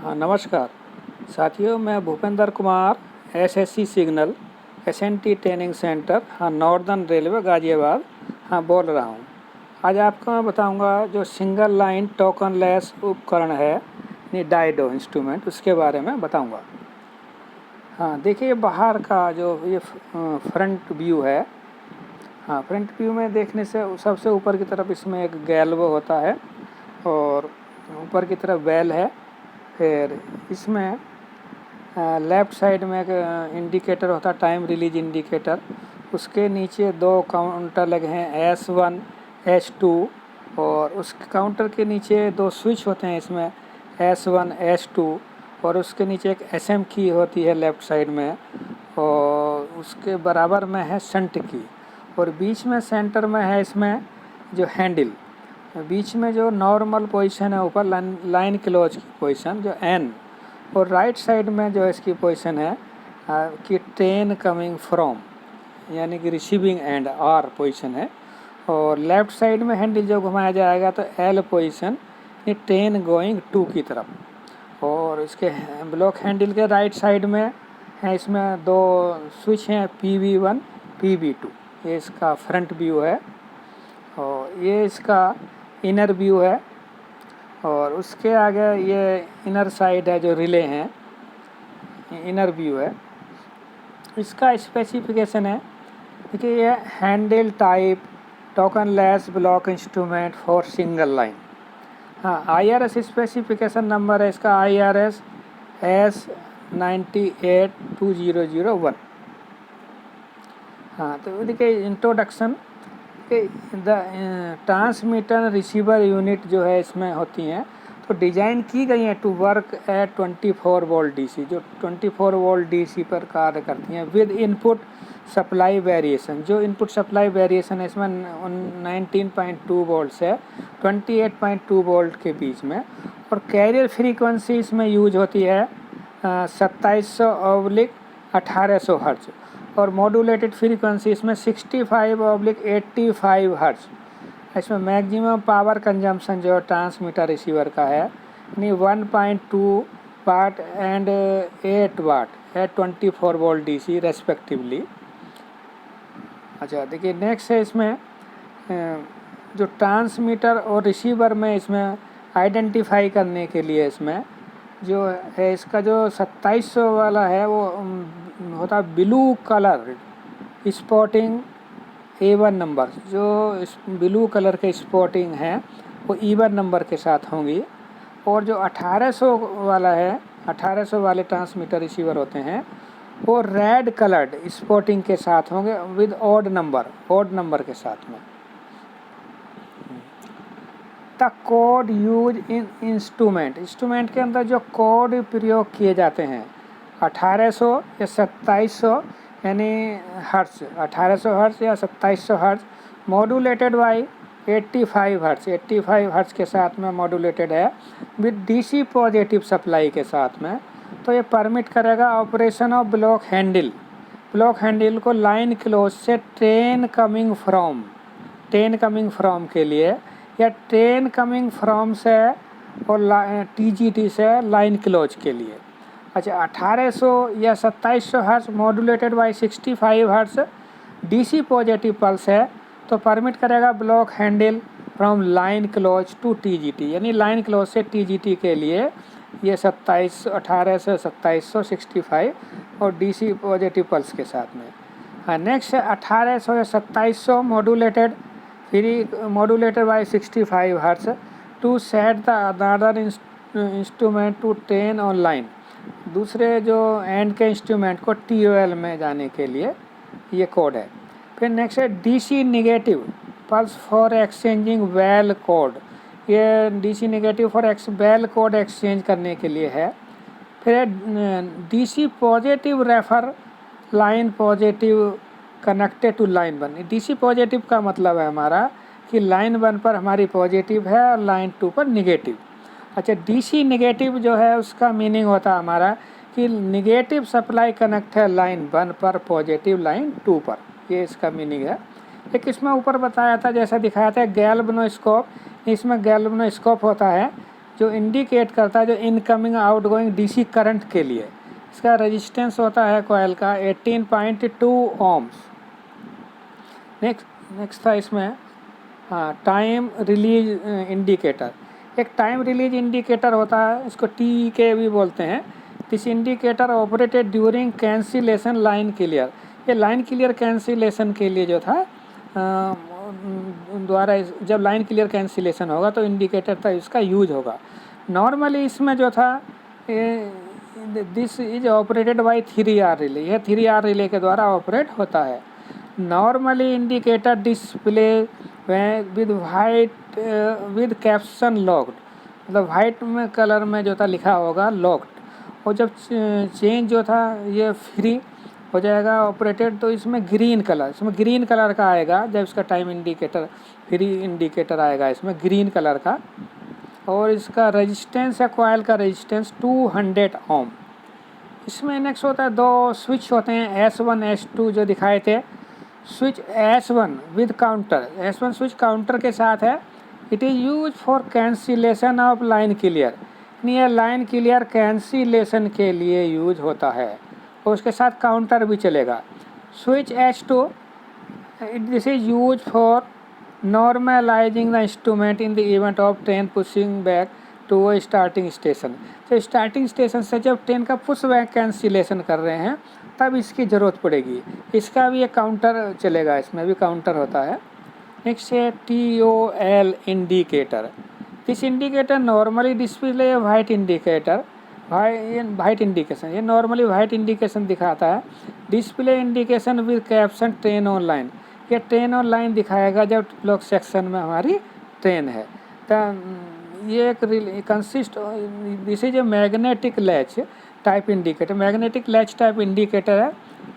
हाँ नमस्कार साथियों, मैं Bhupendra Kumar SSC signal SNT training centre northern railway Ghaziabad बोल रहा हूँ। आज आपको मैं बताऊंगा जो सिंगल लाइन टोकन लेस उपकरण है यानी डायडो इंस्ट्रूमेंट, उसके बारे में बताऊंगा। देखिए बाहर का जो ये फ्रंट व्यू है। फ्रंट व्यू में देखने से सबसे ऊपर की तरफ इसमें एक गैल्वो होता है और ऊपर की तरफ बेल है। फिर इसमें लेफ़्ट साइड में एक इंडिकेटर होता है, टाइम रिलीज इंडिकेटर। उसके नीचे दो काउंटर लगे हैं, S1 S2, और उस काउंटर के नीचे दो स्विच होते हैं इसमें, S1 S2, और उसके नीचे एक SM की होती है लेफ़्ट साइड में, और उसके बराबर में है शंट की, और बीच में सेंटर में है इसमें जो हैंडल। बीच में जो नॉर्मल पोजीशन है ऊपर लाइन क्लोज की पोजीशन जो N, और राइट साइड में जो इसकी पोजीशन है कि ट्रेन कमिंग फ्रॉम यानी कि रिसीविंग एंड R पोजीशन है, और लेफ़्ट साइड में हैंडल जो घुमाया जाएगा तो L पोजीशन ये ट्रेन गोइंग टू की तरफ। और इसके ब्लॉक हैंडल के राइट साइड में है इसमें दो स्विच हैं, PV1 PV2। ये इसका फ्रंट व्यू है और ये इसका इनर व्यू है, और उसके आगे ये इनर साइड है जो रिले हैं, इनर व्यू है। इसका स्पेसिफिकेशन है कि ये handle type token less block instrument for single line. IRS specification number है इसका IRS S982001। तो देखिए introduction the transmitter receiver unit जो है इसमें होती हैं, तो डिज़ाइन की गई है to work at 24 volt DC, जो 24 वोल्ट DC पर कार्य करती हैं विद इनपुट सप्लाई वेरिएशन। जो इनपुट सप्लाई वेरिएशन है इसमें 19.2 वोल्ट से 28.2 वोल्ट के बीच में, और कैरियर फ्रीक्वेंसी इसमें यूज होती है 2700/1800 हर्ट्ज, और मॉड्यूलेटेड फ्रीक्वेंसी इसमें 65/85 हर्ट्ज। इसमें मैक्सिमम पावर कंजम्पशन जो ट्रांसमीटर रिसीवर का है यानी 1.2 वाट एंड 8 वाट है 24 वोल्ट DC रेस्पेक्टिवली। अच्छा देखिए नेक्स्ट है इसमें जो ट्रांसमीटर और रिसीवर में इसमें आइडेंटिफाई करने के लिए इसमें जो है इसका जो 2700 वाला है वो होता है blue colour spotting A1 number. जो ब्लू कलर के स्पॉटिंग हैं वो E1 नंबर के साथ होंगी, और जो 1800 वाला है, 1800 वाले ट्रांसमीटर रिसीवर होते हैं वो रेड कलर्ड स्पॉटिंग के साथ होंगे विद ऑड नंबर के साथ में। The code use in instrument के अंदर जो कोड प्रयोग किए जाते हैं 1800 या 2700 यानी हर्ट्ज, 1800 हर्ट्ज या 2700 hertz, modulated by 85 hertz, 85 hertz के साथ में मॉड्यूलेटेड है विद DC पॉजिटिव सप्लाई के साथ में। तो ये परमिट करेगा ऑपरेशन ऑफ ब्लॉक हैंडल को लाइन क्लोज से ट्रेन कमिंग फ्रॉम के लिए, या ट्रेन कमिंग फ्रॉम से और TGT से लाइन क्लोज के लिए। अच्छा 1800 या 2700 hertz modulated by 65 hertz DC positive pulse है, तो परमिट करेगा block handle from line close to TGT, यानी लाइन क्लोज से TGT के लिए ये 1800 2700 65 और DC पॉजिटिव पल्स के साथ में। नेक्स्ट है 1800 या 2700 modulated by 65 hertz to set the other instrument to train on line. दूसरे जो एंड के इंस्ट्रूमेंट को TOL में जाने के लिए ये कोड है। फिर नेक्स्ट है DC negative pulse for exchanging bell code. ये DC negative for bell code exchange करने के लिए है। फिर DC positive refer line positive connected to line 1। DC positive का मतलब है हमारा कि लाइन 1 पर हमारी पॉजिटिव है और लाइन 2 पर निगेटिव। अच्छा DC नेगेटिव जो है उसका मीनिंग होता है हमारा कि निगेटिव सप्लाई कनेक्ट है लाइन 1 पर, पॉजिटिव लाइन 2 पर, ये इसका मीनिंग है। एक इसमें ऊपर बताया था जैसा दिखाया था गैल्वेनोस्कोप, इसमें गैल्वेनोस्कोप होता है जो इंडिकेट करता है जो इनकमिंग आउटगोइंग डीसी करंट के लिए। इसका रेजिस्टेंस होता है कॉइल का 18.2 ओम्स। नेक्स्ट था इसमें टाइम रिलीज इंडिकेटर। एक टाइम रिलीज इंडिकेटर होता है, इसको टी के भी बोलते हैं। This indicator operated during cancellation line clear. ये लाइन क्लियर कैंसिलेशन के लिए जो था द्वारा जब लाइन क्लियर कैंसिलेशन होगा तो इंडिकेटर था इसका यूज होगा। नॉर्मली इसमें जो था this is operated by 3R relay. यह 3R रिले के द्वारा ऑपरेट होता है। Normally indicator display with white with caption locked, मतलब वाइट में कलर में जो था लिखा होगा लॉक्ड, और जब चेंज जो था ये फ्री हो जाएगा ऑपरेटेड तो इसमें ग्रीन कलर का आएगा। जब इसका टाइम इंडिकेटर फ्री इंडिकेटर आएगा इसमें ग्रीन कलर का। और इसका रेजिस्टेंस है कॉइल का रेजिस्टेंस 200 ओम। इसमें नेक्स्ट होता है दो स्विच होते हैं S1 S2 जो दिखाए थे। Switch S1 with counter, S1 switch counter के साथ है। It is use for cancellation of line clear, ये लाइन क्लियर कैंसिलेशन के लिए यूज होता है और उसके साथ काउंटर भी चलेगा। Switch S2 this is use for normalizing the instrument in the event of train pushing back to a starting station. तो स्टार्टिंग स्टेशन से जब ट्रेन का पुश बैक कैंसिलेशन कर रहे हैं तब इसकी ज़रूरत पड़ेगी। इसका भी एक काउंटर चलेगा, इसमें भी काउंटर होता है। नेक्स्ट है TOL indicator. This indicator normally display white indicator, white indication, ये नॉर्मली वाइट इंडिकेशन दिखाता है। Display indication with caption train on line, ये ट्रेन ऑन लाइन दिखाएगा जब ब्लॉक सेक्शन में हमारी ट्रेन है। तो ये एक consist this is a magnetic latch type indicator, magnetic latch type indicator है।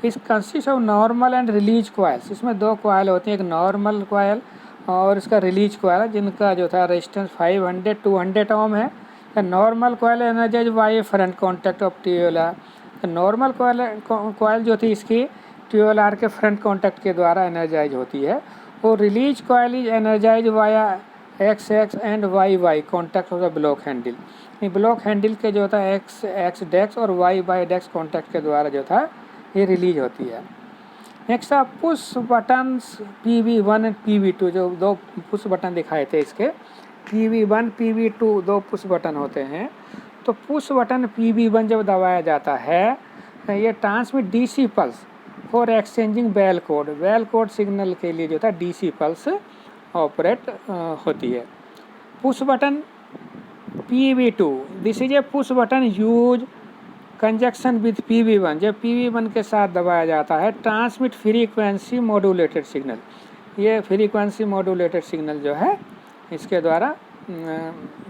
इस consist of normal and release coils, इसमें दो कॉइल होती हैं, एक नॉर्मल कॉइल और इसका रिलीज कॉइल है, जिनका जो था रेजिस्टेंस 500-200 ओम है। Normal coil energize by front contact of TOLR। Normal coil जो थी इसकी TOLR के फ्रंट कॉन्टैक्ट के द्वारा एनर्जाइज होती है। और release coil is energize via XX and YY contact of the block handle. Block handle के जो था X डेक्स और Y डेक्स कॉन्टैक्ट के द्वारा जो था ये रिलीज होती है। नेक्स्ट आप push buttons PV1 and PV2, जो दो पुश बटन दिखाए थे इसके PV1 PV2 दो पुश बटन होते हैं। तो पुश बटन PV1 जब दबाया जाता है ये transmit DC pulse for exchanging bell code signal के लिए जो था DC पल्स ऑपरेट होती है। Push button PV2 this is a push button use conjunction with PV1, जब PV1 के साथ दबाया जाता है ट्रांसमिट फ्रीक्वेंसी मॉड्यूलेटेड सिग्नल, ये फ्रीक्वेंसी मॉड्यूलेटेड सिग्नल जो है इसके द्वारा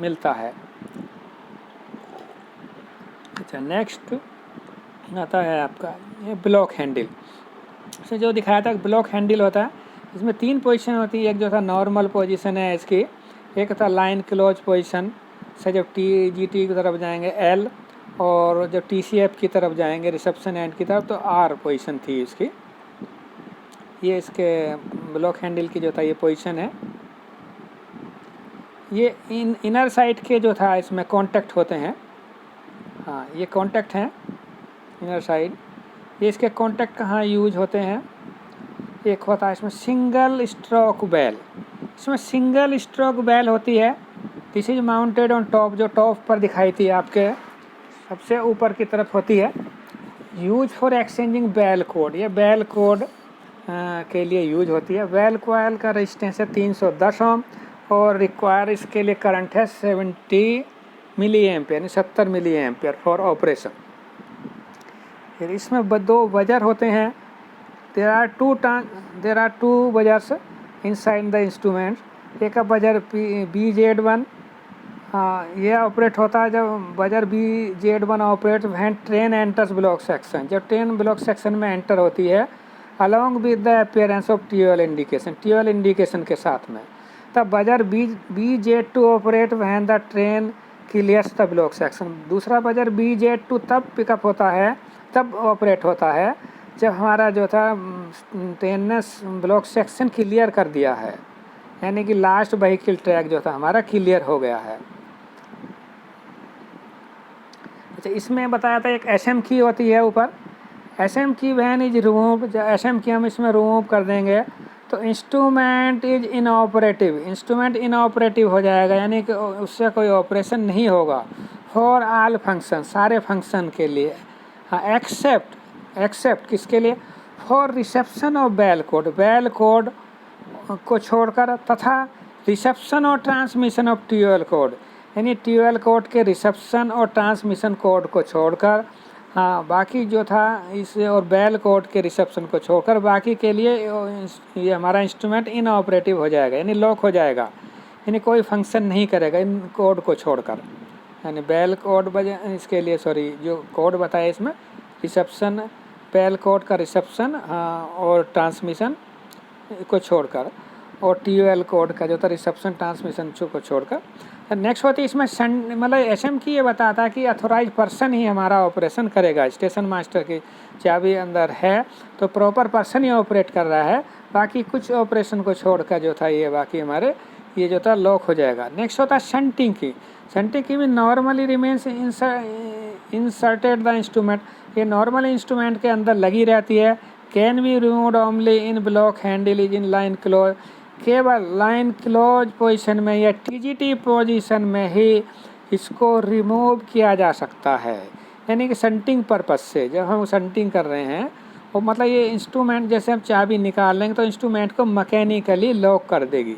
मिलता है। अच्छा नेक्स्ट आता है आपका ये ब्लॉक हैंडल। इसमें जो दिखाया था ब्लॉक हैंडल होता है, इसमें 3 पोजीशन होती है। एक जो था नॉर्मल पोजीशन है इसकी, एक था लाइन क्लोज पोजीशन से जब TGT की तरफ जाएंगे L, और जब TCF की तरफ जाएंगे रिसेप्शन एंड की तरफ तो R पोजीशन थी इसकी। ये इसके ब्लॉक हैंडल की जो था ये पोजीशन है। ये इनर साइड के जो था इसमें कॉन्टैक्ट होते हैं, हाँ ये कॉन्टैक्ट हैं इनर साइड। ये इसके कॉन्टैक्ट कहाँ यूज होते हैं, एक होता है इसमें सिंगल स्ट्रोक बेल, इसमें सिंगल स्ट्रोक बेल होती है। This is mounted on top, जो टॉप पर दिखाई थी आपके सबसे ऊपर की तरफ होती है। Use for exchanging bell code, ये बेल कोड के लिए यूज होती है। बेल कॉइल का रेजिस्टेंस है 310 ओम और रिक्वायर इसके लिए करंट है 70 मिली एम्पियर, यानी 70 मिली एम्पियर फॉर ऑपरेशन। फिर इसमें दो बजर होते हैं। There are two buzzers inside the instrument. एक बजर BZ1, ये ऑपरेट होता है जब buzzer BZ1 operate when train enters block section, जब ट्रेन ब्लॉक सेक्शन में एंटर होती है along with the appearance of TOL indication के साथ में। तब buzzer BZ2 operate when the train clears the block section. दूसरा बजर BZ2 तब पिकअप होता है, तब ऑपरेट होता है जब हमारा जो था ट्रेन ने ब्लॉक सेक्शन क्लियर कर दिया है, यानी कि लास्ट व्हीकल ट्रैक जो था हमारा क्लियर हो गया है। अच्छा, इसमें बताया था एक SM की होती है ऊपर, SM की वैन इज रिमूव, SM की हम इसमें रिमूव कर देंगे तो instrument is inoperative, instrument inoperative हो जाएगा, यानी कि उससे कोई ऑपरेशन नहीं होगा। फॉर ऑल फंक्शन, सारे फंक्शन के लिए। हाँ, एक्सेप्ट किसके लिए? For reception of bell code, bell code को छोड़कर, तथा रिसेप्शन और ट्रांसमिशन ऑफ TOL कोड, यानी TOL कोड के रिसेप्शन और ट्रांसमिशन कोड को छोड़कर, हाँ बाकी जो था इस, और बेल कोड के रिसेप्शन को छोड़कर बाकी के लिए ये हमारा इंस्ट्रूमेंट इनऑपरेटिव हो जाएगा, यानी लॉक हो जाएगा, यानी कोई फंक्शन नहीं करेगा इन कोड को छोड़कर। यानी बेल कोड इसके लिए, सॉरी, जो कोड बताया इसमें रिसेप्शन, बेल कोड का रिसेप्शन, हाँ, और ट्रांसमिशन को छोड़कर, और TOL कोड का जो था रिसेप्शन ट्रांसमिशन को छोड़कर। नेक्स्ट होती है इसमें मतलब SM की ये बताता है कि अथोराइज पर्सन ही हमारा ऑपरेशन करेगा। स्टेशन मास्टर की चाबी अंदर है तो प्रॉपर पर्सन ही ऑपरेट कर रहा है, बाकी कुछ ऑपरेशन को छोड़कर जो था ये बाकी हमारे ये जो था लॉक हो जाएगा। नेक्स्ट होता है शंटिंग की। शंटिंग की भी normally remains inserted the instrument, ये नॉर्मल इंस्ट्रूमेंट के अंदर लगी रहती है। Can be removed only in block handle is in line close, केवल लाइन क्लोज पोजीशन में या TGT पोजीशन में ही इसको रिमूव किया जा सकता है, यानी कि शंटिंग पर्पस से जब हम शंटिंग कर रहे हैं, और मतलब ये इंस्ट्रूमेंट जैसे हम चाबी निकाल लेंगे तो इंस्ट्रूमेंट को मैकेनिकली लॉक कर देगी।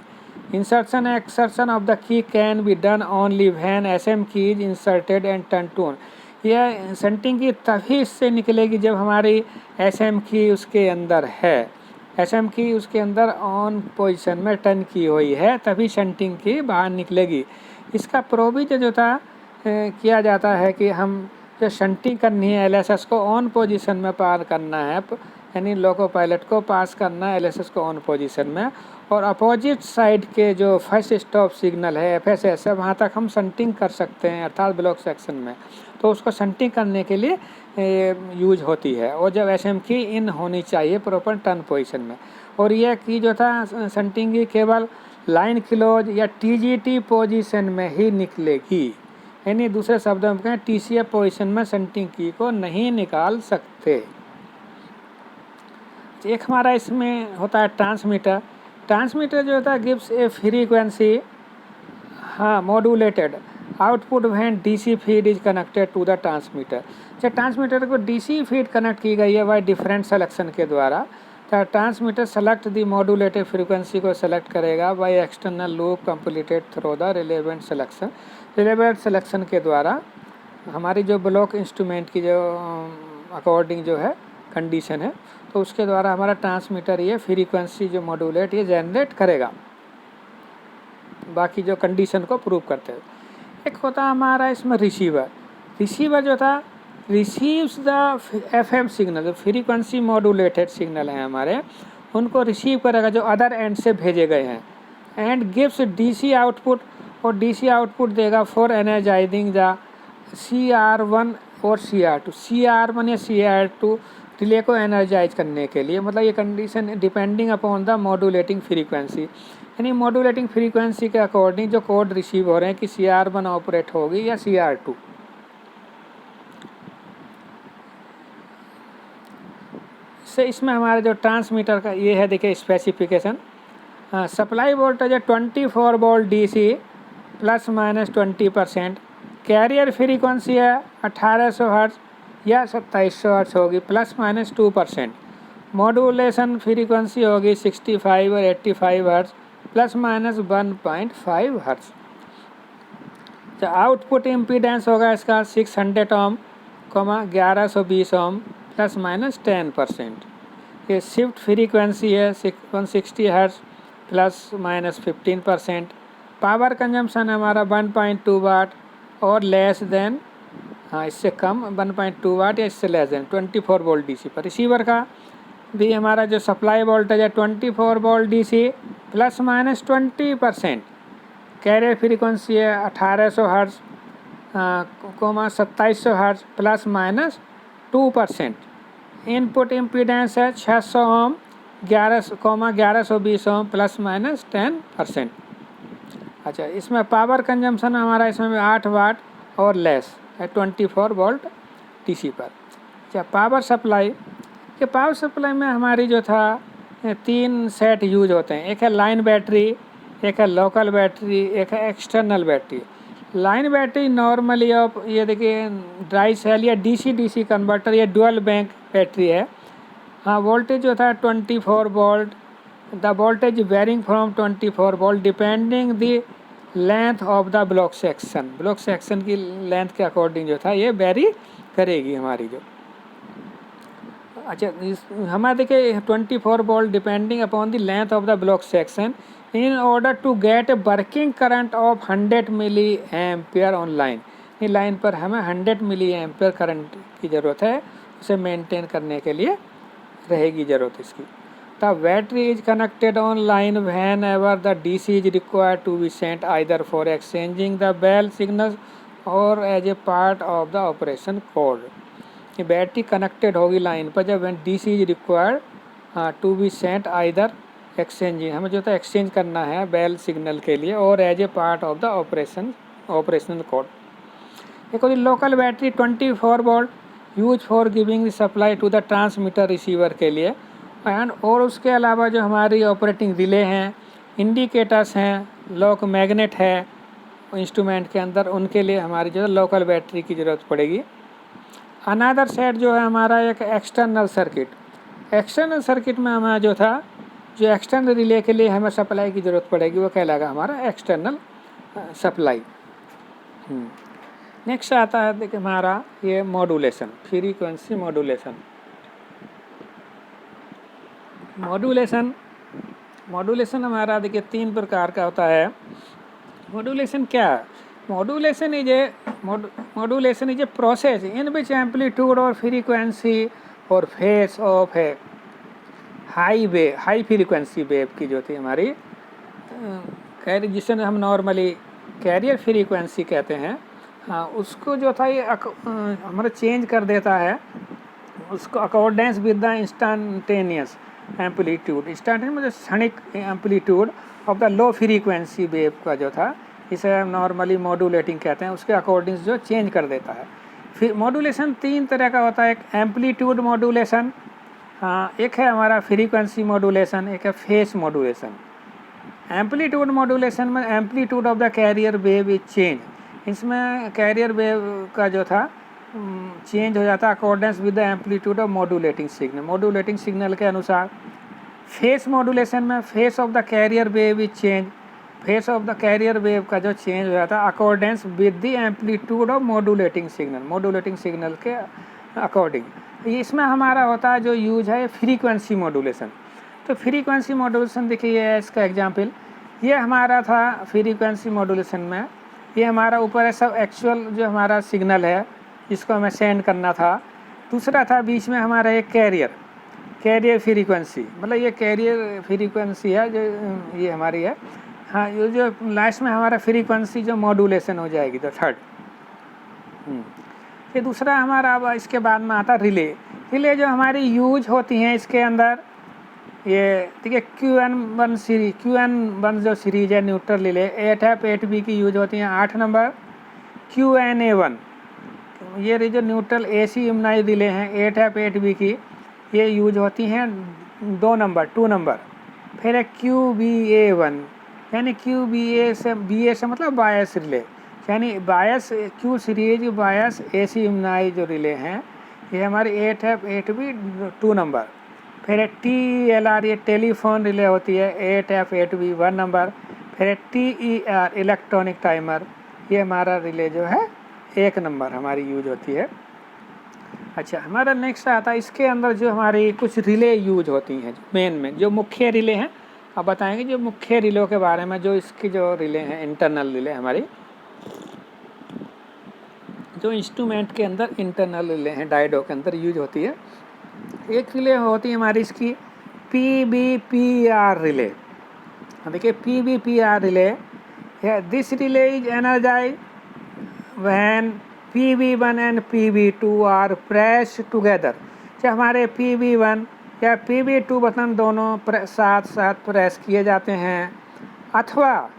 Insertion exertion of the key can be done only when SM key is inserted and turn to on, यह शंटिंग की तभी इससे निकलेगी जब हमारी SM की उसके अंदर है, SM की उसके अंदर ऑन पोजीशन में टर्न की हुई है, तभी शंटिंग की बाहर निकलेगी। इसका प्रोविजन जो था किया जाता है कि हम जो शंटिंग करनी है LSS को ऑन पोजीशन में पार करना है, यानी लोको पायलट को पास करना है LSS को ऑन पोजीशन में, और अपोजिट साइड के जो फर्स्ट स्टॉप सिग्नल है FSS है वहाँ तक हम शंटिंग कर सकते हैं, अर्थात ब्लॉक सेक्शन में, तो उसको शंटिंग करने के लिए यूज होती है। और जब SM की इन होनी चाहिए प्रॉपर टर्न पोजीशन में, और यह की जो था शंटिंग की केवल लाइन क्लोज या TGT पोजीशन में ही निकलेगी, यानी दूसरे शब्दों में कहें TCF पोजीशन में शंटिंग की को नहीं निकाल सकते। एक हमारा इसमें होता है ट्रांसमीटर। ट्रांसमीटर जो होता है गिव्स ए फ्रीक्वेंसी, हाँ, modulated output when DC feed is connected to the transmitter. जब ट्रांसमीटर को DC फीड कनेक्ट की गई है बाय डिफरेंट सिलेक्शन के द्वारा, तो transmitter select the modulated frequency को सेलेक्ट करेगा by external loop completed through the relevant selection. Relevant selection के द्वारा हमारी जो ब्लॉक इंस्ट्रूमेंट की जो अकॉर्डिंग जो है कंडीशन है, तो उसके द्वारा हमारा ट्रांसमीटर ये फ्रीक्वेंसी जो मॉड्यूलेट ये जनरेट करेगा, बाकी जो कंडीशन को प्रूव करते हैं। एक होता है हमारा इसमें रिसीवर। रिसीवर जो था रिसीव्स द FM सिग्नल, जो फ्रीक्वेंसी मॉड्यूलेटेड सिग्नल हैं हमारे, उनको रिसीव करेगा जो अदर एंड से भेजे गए हैं, एंड गिव्स DC आउटपुट, और DC आउटपुट देगा फॉर एनर्जाइजिंग द CR1 और CR2। CR1 या CR2 रिले को एनर्जाइज करने के लिए, मतलब ये condition depending upon the modulating frequency, यानी मॉड्यूलेटिंग फ्रीक्वेंसी के अकॉर्डिंग जो कोड रिसीव हो रहे हैं कि CR1 ऑपरेट होगी या CR2। से इसमें हमारे जो ट्रांसमीटर का ये है, देखिए स्पेसिफिकेशन। सप्लाई वोल्टेज है 24 वोल्ट DC ±20%। कैरियर फ्रीक्वेंसी है 1800 हर्ट्ज या 2700 हर्ट्ज होगी ±2%। मॉड्यूलेशन फ्रीक्वेंसी होगी 65 और 85 हर्ट्ज ±1.5 हर्ट्ज। तो आउटपुट इम्पीडेंस होगा इसका 600 ओम, 1120 ओम ±10%। ये शिफ्ट फ्रीक्वेंसी है 160 हर्ट्ज ±15%। पावर कंजम्पशन हमारा 1.2 वाट और लेस देन, हाँ इससे कम 1.2 वाट या इससे लेस देन 24 वोल्ट DC पर। रिसीवर का भी हमारा जो सप्लाई वोल्टेज है 24 वोल्ट DC ±20%। कैरियर फ्रीक्वेंसी है 1800 हर्ट्ज 2700 हर्ट्ज ±2%। इनपुट इम्पीडेंस है 600 ओम 1120 ओम ±10%। अच्छा, इसमें पावर कंजम्पशन हमारा इसमें 8 वाट और लेस, 24 वोल्ट DC पर। अच्छा, पावर सप्लाई, कि पावर सप्लाई में हमारी जो था 3 सेट यूज होते हैं। एक है लाइन बैटरी, एक है लोकल बैटरी, एक है external battery. Line battery normally आप ये देखिए ड्राई सेल या DC कन्वर्टर या डुअल बैंक बैटरी है। हाँ, वोल्टेज जो था 24 volt, the voltage varying from 24 volt depending the length of the block section की लेंथ के अकॉर्डिंग जो था ये वेरी करेगी हमारी जो। अच्छा, हमारे देखिए 24 volt depending upon the length of the block section in order to get working current of 100 milliampere on line. ये लाइन पर हमें 100 मिली एम्पियर करंट की ज़रूरत है, उसे मेंटेन करने के लिए रहेगी ज़रूरत इसकी। The battery is connected on line whenever the DC is required to be sent either for exchanging the bell signals और as a part of the operation code. ये बैटरी कनेक्टेड होगी line पर जब DC is required to be sent either exchanging, हमें जो था exchange करना है बेल सिग्नल के लिए, और as a part of the operational code. एक होती local battery 24 volt use for giving supply to the transmitter receiver के लिए, एंड और उसके अलावा जो हमारी ऑपरेटिंग रिले हैं, इंडिकेटर्स हैं, लॉक मैग्नेट है इंस्ट्रूमेंट के अंदर, उनके लिए हमारी जो है लोकल बैटरी की ज़रूरत पड़ेगी। अनदर सेट जो है हमारा एक एक्सटर्नल सर्किट में हमें जो था जो एक्सटर्नल रिले के लिए हमें सप्लाई की ज़रूरत पड़ेगी, वो कहलाएगा हमारा एक्सटर्नल सप्लाई। नेक्स्ट आता है देखिए हमारा ये मॉड्यूलेशन, फ्रीक्वेंसी मॉड्यूलेशन हमारा देखिए 3 प्रकार का होता है। मॉड्यूलेशन क्या है? Modulation is a process in which amplitude और फ्रीक्वेंसी और फेस ऑफ है हाई फ्रीक्वेंसी वेव की जो थी हमारी जिसे हम नॉर्मली कैरियर फ्रीक्वेंसी कहते हैं, हाँ, उसको जो था ये हमारा चेंज कर देता है उसको accordance with the instantaneous amplitude, मतलब क्षणिक amplitude of the low frequency wave का जो था, इसे हम नॉर्मली मॉड्यूलेटिंग कहते हैं, उसके अकॉर्डिंग जो चेंज कर देता है। फिर मॉड्यूलेशन 3 तरह का होता है, एक एम्पलीट्यूड मॉड्यूलेशन, हाँ, एक है हमारा फ्रीक्वेंसी मॉड्यूलेशन, एक है फेस मॉड्यूलेशन। एम्पलीट्यूड मॉड्यूलेशन में amplitude of the carrier wave is change, इसमें कैरियर वेव का जो था चेंज हो जाता है accordance with the amplitude of modulating signal के अनुसार। फेस मॉड्यूलेशन में face of the carrier wave is change, face of the carrier wave का जो चेंज हो जाता है accordance with the amplitude of modulating signal के अकॉर्डिंग। इसमें हमारा होता है जो यूज है फ्रीक्वेंसी मॉड्यूलेशन। तो फ्रीक्वेंसी मॉड्यूलेशन देखिए ये इसका एग्जाम्पल, ये हमारा था फ्रीक्वेंसी मॉड्यूलेशन में, ये हमारा ऊपर है सब एक्चुअल जो हमारा सिग्नल है जिसको हमें सेंड करना था। दूसरा था बीच में हमारा एक कैरियर फ्रीक्वेंसी, मतलब ये कैरियर फ्रीक्वेंसी है जो ये हमारी है, हाँ, ये जो लास्ट में हमारा फ्रीक्वेंसी जो मॉड्यूलेशन हो जाएगी तो थर्ड। ये दूसरा हमारा अब इसके बाद में आता रिले जो हमारी यूज होती हैं इसके अंदर, ये देखिए QN1 जो सीरीज है न्यूट्रल रिले 8F 8B की यूज होती हैं। 8 नंबर QNA1, ये जो न्यूट्रल AC इम्यूनाइज रिले हैं 8F 8B की, ये यूज होती हैं 2 नंबर। फिर है QBA1, यानी BA से मतलब बायस रिले, यानी बायस Q सीरीज बायस AC इम्यूनाइज जो रिले हैं ये हमारी 8F 8B 2 नंबर। फिर TLR ये टेलीफोन रिले होती है 8F 8B 1 नंबर। फिर TER इलेक्ट्रॉनिक टाइमर, ये हमारा रिले जो है 1 नंबर हमारी यूज होती है। अच्छा, हमारा नेक्स्ट आता है इसके अंदर जो हमारी कुछ रिले यूज होती हैं मेन जो मुख्य रिले हैं। अब बताएंगे जो मुख्य रिले के बारे में, जो इसकी जो रिले हैं इंटरनल रिले हमारी जो इंस्ट्रूमेंट के अंदर इंटरनल रिले हैं डायोड के अंदर यूज होती है। एक रिले होती है हमारी इसकी PBPR रिले। देखिए PBPR relay, this relay is energize when PB1 and PB2 are press together. जब हमारे PB1 या PB2 बटन दोनों साथ प्रेस किए जाते हैं, अथवा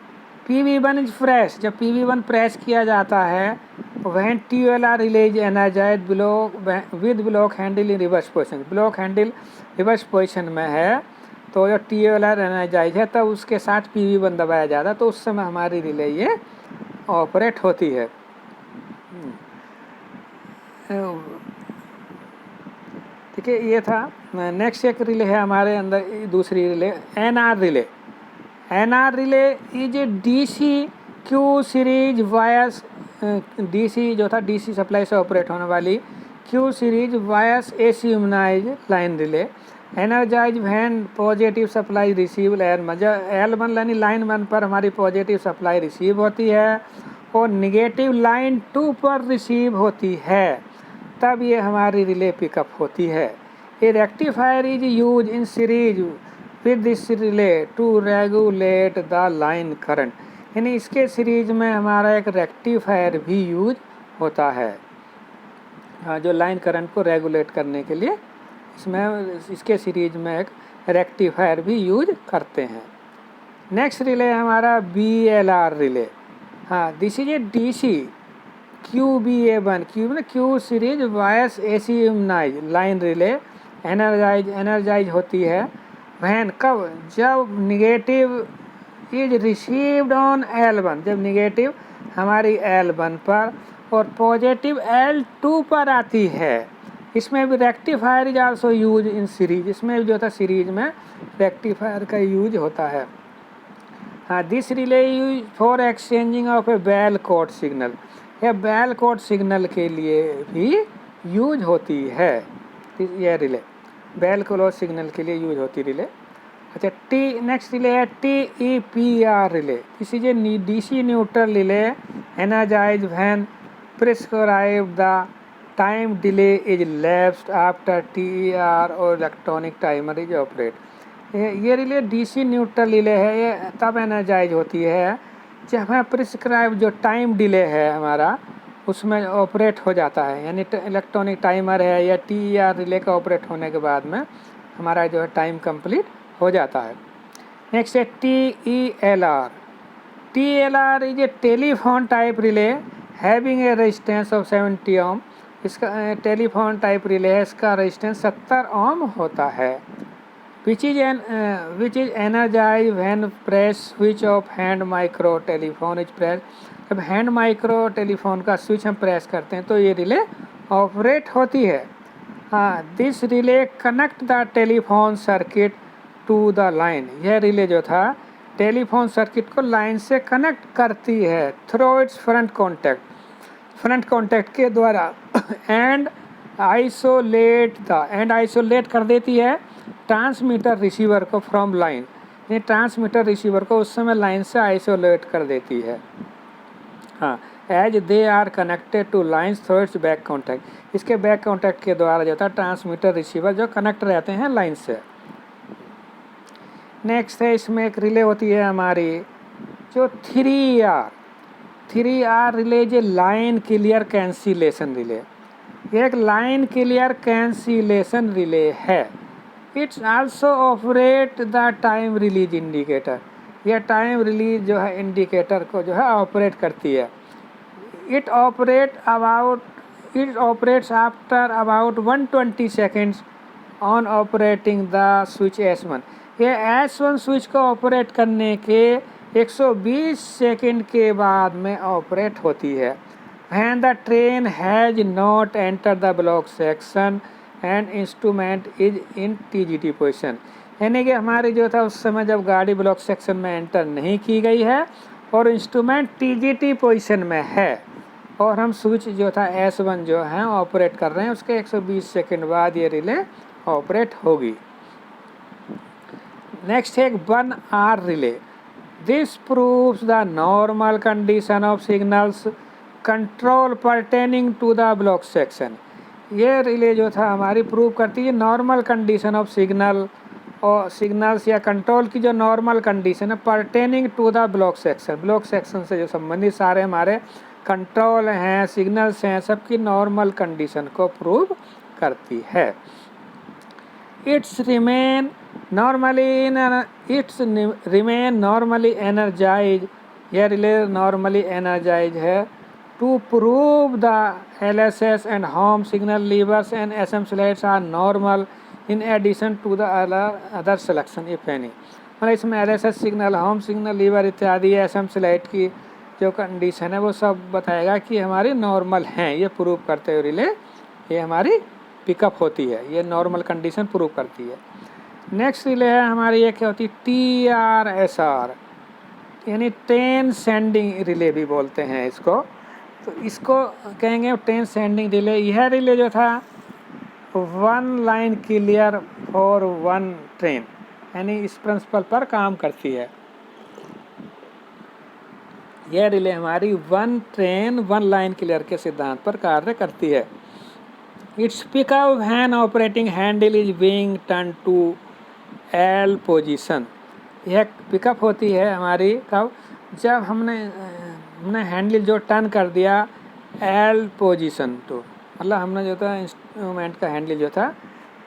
PB1 इज प्रेस, जब PB1 प्रेस किया जाता है when TLR relay is energized with block handle in reverse position, block handle reverse position में है तो जो TLR एनर्जाइज है तब उसके साथ PV1 दबाया जाता है तो उस समय हमारी रिले ये ऑपरेट होती है। ठीक है, ये था। नेक्स्ट एक रिले है हमारे अंदर दूसरी relay NR relay. NR relay is a DC Q series wires, DC जो था DC सप्लाई से ऑपरेट होने वाली Q series wires AC immunised line relay energize when positive supply receive L1 यानी लाइन 1 पर हमारी पॉजिटिव सप्लाई रिसीव होती है और निगेटिव लाइन 2 पर रिसीव होती है, तब ये हमारी रिले पिकअप होती है। A rectifier is use in series with this relay to regulate the line current, यानी इसके सीरीज में हमारा एक रेक्टिफायर भी यूज होता है जो लाइन करंट को रेगुलेट करने के लिए इसके सीरीज में एक रेक्टिफायर भी यूज करते हैं। नेक्स्ट रिले हमारा BLR रिले। हाँ, this is a DC QBA1 Q series wires AC immunised line relay energize होती है वैन कब, जब negative is received on L1, जब निगेटिव हमारी L1 पर और पॉजिटिव L2 पर आती है। इसमें भी rectifier is also use in series, इसमें भी जो था सीरीज में रेक्टिफायर का यूज होता है। हाँ, this relay use for exchanging of a bell code signal, यह बेल कोड सिग्नल के लिए भी यूज होती है। यह रिले बेल कोड सिग्नल के लिए यूज होती रिले। अच्छा, नेक्स्ट रिले है TEPR relay. This is a DC neutral relay energize when prescribe the time delay is lapsed after TER और इलेक्ट्रॉनिक टाइमर इज ऑपरेट। ये रिले DC न्यूट्रल रिले है, ये तब एनर्जाइज होती है जब हमें प्रिस्क्राइब जो टाइम डिले है हमारा उसमें ऑपरेट हो जाता है, यानी इलेक्ट्रॉनिक टाइमर है या TER रिले का ऑपरेट होने के बाद में हमारा जो है टाइम कंप्लीट हो जाता है। नेक्स्ट है TELR। TLR is a telephone type relay having a resistance of 70 ओम। इसका टेलीफोन टाइप रिले है, इसका रेजिस्टेंस 70 ओम होता है। Which is energize when press switch of hand micro telephone is press, जब हैंड माइक्रो टेलीफोन का switch हम press करते हैं तो ये रिले ऑपरेट होती है। हाँ, this relay connect the telephone circuit to the line, यह रिले जो था टेलीफोन सर्किट को लाइन से कनेक्ट करती है थ्रू इट्स फ्रंट कॉन्टैक्ट के द्वारा एंड आइसोलेट कर देती है ट्रांसमीटर रिसीवर को फ्रॉम लाइन, ये ट्रांसमीटर रिसीवर को उस समय लाइन से आइसोलेट कर देती है। हाँ, as they are connected to lines through its back contact, इसके बैक कॉन्टैक्ट के द्वारा जो था ट्रांसमीटर रिसीवर जो कनेक्ट रहते हैं लाइन से। नेक्स्ट है, इसमें एक रिले होती है हमारी जो 3R रिले जो लाइन क्लियर कैंसिलेशन रिले, ये एक लाइन क्लियर कैंसिलेशन रिले है। It's also operate the time release indicator, यह टाइम रिलीज जो है इंडिकेटर को जो है ऑपरेट करती है। It operates after about 120 seconds on operating the switch S1, ये S1 स्विच को ऑपरेट करने के 120 सेकेंड के बाद में ऑपरेट होती है। When the train has not enter the block section and instrument is in TGT position, यानी कि हमारी जो था उस समय जब गाड़ी ब्लॉक सेक्शन में एंटर नहीं की गई है और इंस्ट्रूमेंट TGT पोजिशन में है और हम स्विच जो था S1 जो है ऑपरेट कर रहे हैं, उसके 120 सेकेंड बाद ये रिले ऑपरेट होगी। नेक्स्ट है 1R relay. This proves the normal condition of signals control pertaining to the block section, ये रिले जो था हमारी प्रूव करती है नॉर्मल कंडीशन ऑफ सिग्नल्स या कंट्रोल की जो नॉर्मल कंडीशन है pertaining to the block section से जो संबंधित सारे हमारे कंट्रोल हैं सिग्नल्स हैं सबकी नॉर्मल कंडीशन को प्रूव करती है। इट्स रिमेन नॉर्मली एनर्जाइज, यह रिले नॉर्मली एनर्जाइज है To prove the LSS and home signal levers and SM slides are normal in addition to the other selection if any। मतलब इसमें LSS signal, home signal, lever इत्यादि SM slide की जो condition है वो सब बताएगा कि हमारी नॉर्मल हैं। ये प्रूव करते हुए रिले ये हमारी पिकअप होती है, ये नॉर्मल कंडीशन प्रूव करती है। नेक्स्ट रिले है हमारी ये क्या होती है, TRSR यानी ट्रेन सेंडिंग रिले भी बोलते हैं इसको। तो इसको कहेंगे ट्रेन सेंडिंग रिले। यह रिले जो था one line clear for one train यानी इस प्रिंसिपल पर काम करती है। यह रिले हमारी one train one line clear के सिद्धांत पर कार्य करती है। It's pickup when operating handle is being turn to L position. यह पिकअप होती है हमारी कब, जब हमने हैंडल जो टर्न कर दिया एल पोजीशन टू, मतलब हमने जो था इंस्ट्रूमेंट का हैंडल जो था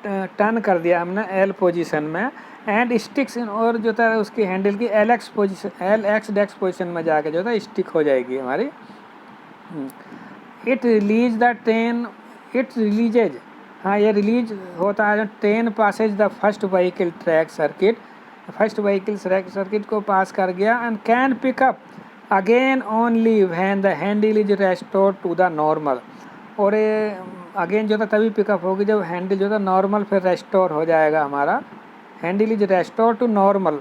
टर्न कर दिया हमने एल पोजीशन में, एंड स्टिक्स और जो था उसकी हैंडल की एल एक्स डेक्स पोजीशन में जाके जो था स्टिक हो जाएगी हमारी। It release the train, it releases, हाँ ये रिलीज होता है train passes the first vehicle track circuit, first vehicle track circuit को पास कर गया, and can pickup again only when the handle is restored to the normal. और ये again जो था तभी पिकअप होगी जब हैंडल जो था नॉर्मल फिर रेस्टोर हो जाएगा हमारा, handle is restore to normal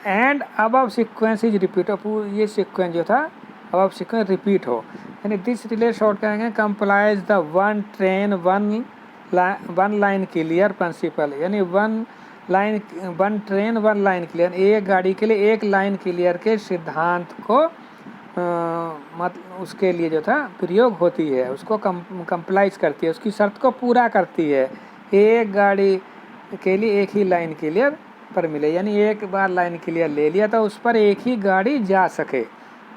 and above sequence is repeat. ये सीक्वेंस जो था अबव सीक्वेंस रिपीट हो, यानी दिस रिले शॉर्ट कहेंगे complies the one train one line clear principle, यानी one train one line clear, एक गाड़ी के लिए एक लाइन क्लियर के सिद्धांत को मतलब उसके लिए जो था प्रयोग होती है, उसको कंप्लाइज करती है, उसकी शर्त को पूरा करती है। एक गाड़ी के लिए एक ही लाइन क्लियर पर मिले, यानी एक बार लाइन क्लियर ले लिया तो उस पर एक ही गाड़ी जा सके,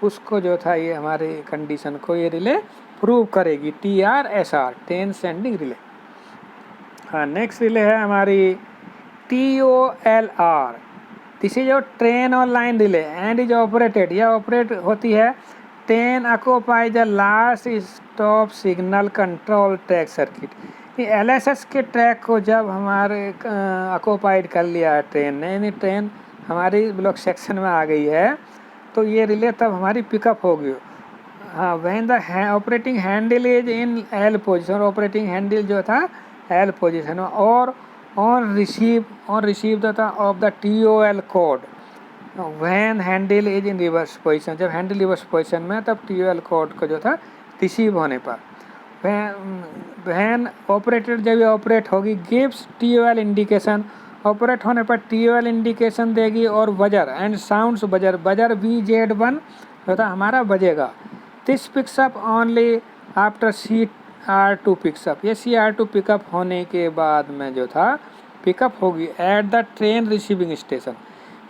उसको जो था ये हमारे कंडीशन को ये रिले प्रूव करेगी। TRSR train sending relay. हाँ नेक्स्ट रिले है हमारी TOLR, this is your train और line relay and is operated, यह ऑपरेट होती है train occupy the last stop signal control track circuit. ये LSS के ट्रैक को जब हमारे ऑक्यूपाइड कर लिया है ट्रेन ने, यानी ट्रेन हमारी ब्लॉक सेक्शन में आ गई है, तो ये रिले तब हमारी पिकअप होगी। हाँ when the operating handle is in L position, operating handle जो था एल पोजीशन में, और ऑन रिसीव था of the TOL code when handle is in reverse position, जब हैंडल रिवर्स पोजीशन में तब TOL कोड को जो था रिसीव होने पर, व्हेन ऑपरेटेड जब ये ऑपरेट होगी, गिव्स TOL इंडिकेशन, ऑपरेट होने पर TOL इंडिकेशन देगी, और buzzer and sounds buzzer VZ1 जो था हमारा बजेगा। This picks up only after CR2 picks up, ये CR2 पिकअप होने के बाद में जो था पिकअप होगी at the train receiving station,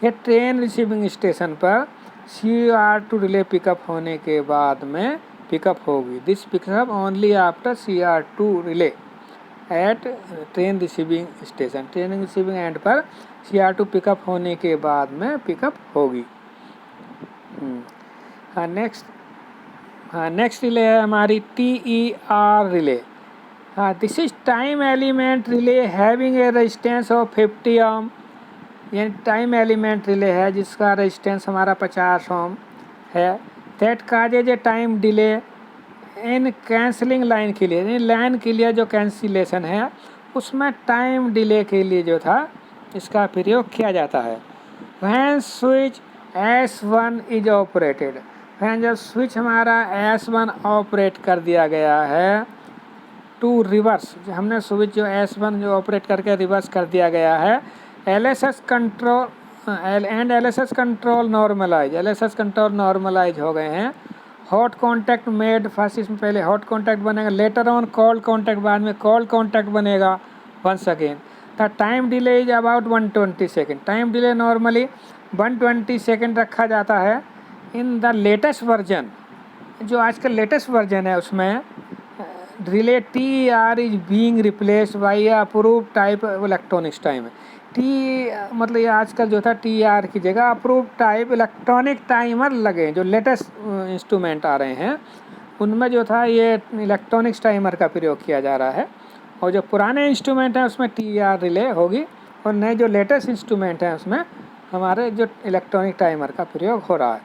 ये ट्रेन रिसीविंग स्टेशन पर CR2 रिले पिकअप होने के बाद में पिकअप होगी। This pickup only after CR2 relay at train receiving station, train receiving end पर CR2 पिकअप होने के बाद में पिकअप होगी। नेक्स्ट रिले है हमारी TER रिले। हाँ this is time element relay having a resistance of 50 ओम, यानी टाइम एलिमेंट रिले है जिसका रेजिस्टेंस हमारा 50 ओम है। That causes A time delay in cancelling line के लिए, यानी लाइन के लिए जो कैंसिलेशन है उसमें टाइम डिले के लिए जो था इसका प्रयोग किया जाता है। When switch S1 is operated, when जब स्विच हमारा S1 ऑपरेट कर दिया गया है टू रिवर्स, हमने स्विच जो S1 जो ऑपरेट करके रिवर्स कर दिया गया है, LSS कंट्रोल नॉर्मलाइज हो गए हैं। हॉट कॉन्टैक्ट मेड फर्स्ट, इसमें पहले हॉट कॉन्टैक्ट बनेगा, लेटर ऑन कोल्ड कॉन्टैक्ट, बाद में कोल्ड कॉन्टैक्ट बनेगा once again. The time delay is about 120 second, time delay normally 120 second रखा जाता है। इन द लेटेस्ट वर्जन, जो आजकल लेटेस्ट वर्जन है उसमें relay TER is being replaced by approve type electronics time. मतलब ये आजकल जो था TER की जगह अप्रूव टाइप इलेक्ट्रॉनिक टाइमर लगे, जो लेटेस्ट इंस्ट्रूमेंट आ रहे हैं उनमें जो था ये इलेक्ट्रॉनिक्स टाइमर का प्रयोग किया जा रहा है, और जो पुराने इंस्ट्रूमेंट हैं उसमें TR रिले होगी, और नए जो लेटेस्ट इंस्ट्रूमेंट हैं उसमें हमारे जो इलेक्ट्रॉनिक टाइमर का प्रयोग हो रहा है।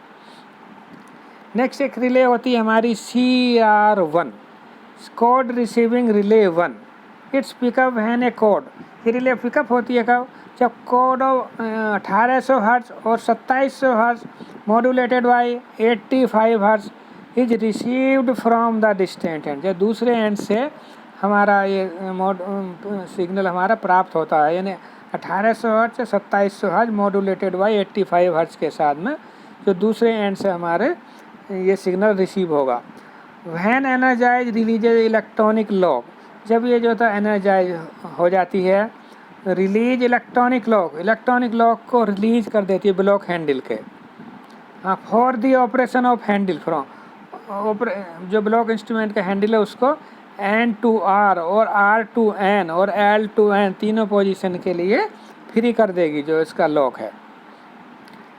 नेक्स्ट एक रिले होती है हमारी CR1, code receiving relay 1। It's pickup when A code, ये रिले पिकअप होती है कब, जब कोड 1800 हर्ट्ज और 2700 hertz modulated by 85 hertz is received from the distant and, जब दूसरे एंड से हमारा ये सिग्नल हमारा प्राप्त होता है, यानी 1800 हर्ट्ज से 2700 हर्ट्ज मॉड्यूलेटेड बाई 85 हर्ट्ज के साथ में जो दूसरे एंड से हमारे ये सिग्नल रिसीव होगा। When energize releases electronic lock, जब ये जो था एनर्जाइज हो जाती है, रिलीज इलेक्ट्रॉनिक लॉक को रिलीज कर देती है ब्लॉक हैंडल के। हाँ, for the operation of handle from, जो ब्लॉक इंस्ट्रूमेंट का हैंडल है उसको N to R और R to N और L to N तीनों पोजीशन के लिए फ्री कर देगी जो इसका लॉक है।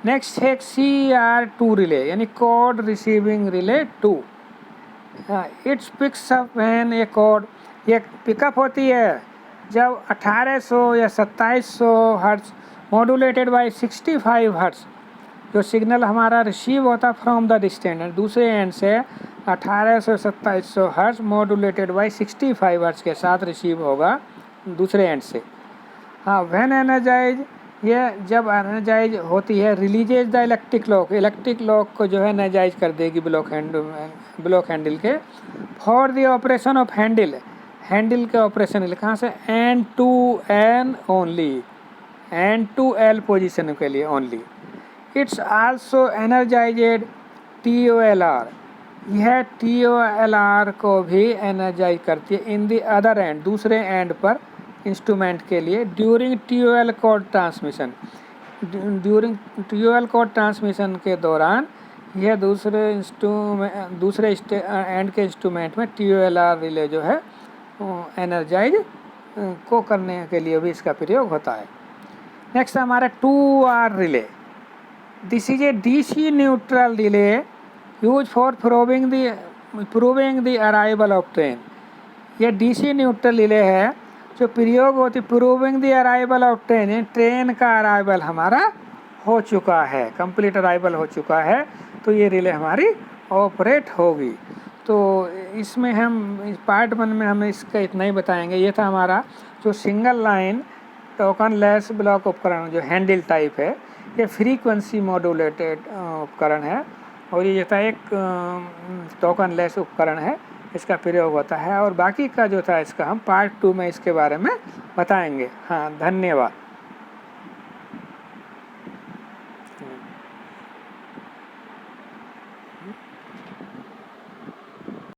नेक्स्ट है CR2 रिले, यानी code receiving relay 2। It's picks up when A code, ये पिकअप होती है जब 1800 या 2700 हर्ट्ज मॉड्यूलेटेड बाय 65 हर्ट्ज जो सिग्नल हमारा रिसीव होता फ्रॉम द डिस्टेंट, दूसरे एंड से 1800 2700 हर्ट्ज मॉड्यूलेटेड बाय 65 हर्ट्ज के साथ रिसीव होगा दूसरे एंड से। हाँ, व्हेन एनर्जाइज, ये जब एनर्जाइज होती है, रिलीजेज द इलेक्ट्रिक लॉक को जो है एनर्जाइज कर देगी ब्लॉक हैंडल के। For the operation of handle के ऑपरेशन कहाँ से, N to N only, N to L position के लिए ओनली। इट्स आल्सो एनर्जाइजेड TOLR, यह TOLR को भी एनर्जाइज करती है इन द अदर एंड, दूसरे एंड पर इंस्ट्रूमेंट के लिए। ड्यूरिंग TOL कोड ट्रांसमिशन के दौरान यह दूसरे एंड के इंस्ट्रूमेंट में TOLR रिले जो है एनर्जाइज को करने के लिए भी इसका प्रयोग होता है। नेक्स्ट हमारा 2R relay, this is a DC neutral relay use for proving the arrival of train. यह DC न्यूट्रल रिले है जो प्रयोग होती proving the arrival of train, train का अराइवल हमारा हो चुका है, कंप्लीट अराइवल हो चुका है, तो ये रिले हमारी ऑपरेट होगी। तो इसमें हम इस पार्ट 1 में हम इसका इतना ही बताएंगे। ये था हमारा जो single line token less block उपकरण जो हैंडल टाइप है, ये फ्रीक्वेंसी मॉड्यूलेटेड उपकरण है, और ये था एक टोकन लेस उपकरण है, इसका प्रयोग होता है। और बाकी का जो था इसका हम पार्ट 2 में इसके बारे में बताएंगे। हाँ, धन्यवाद।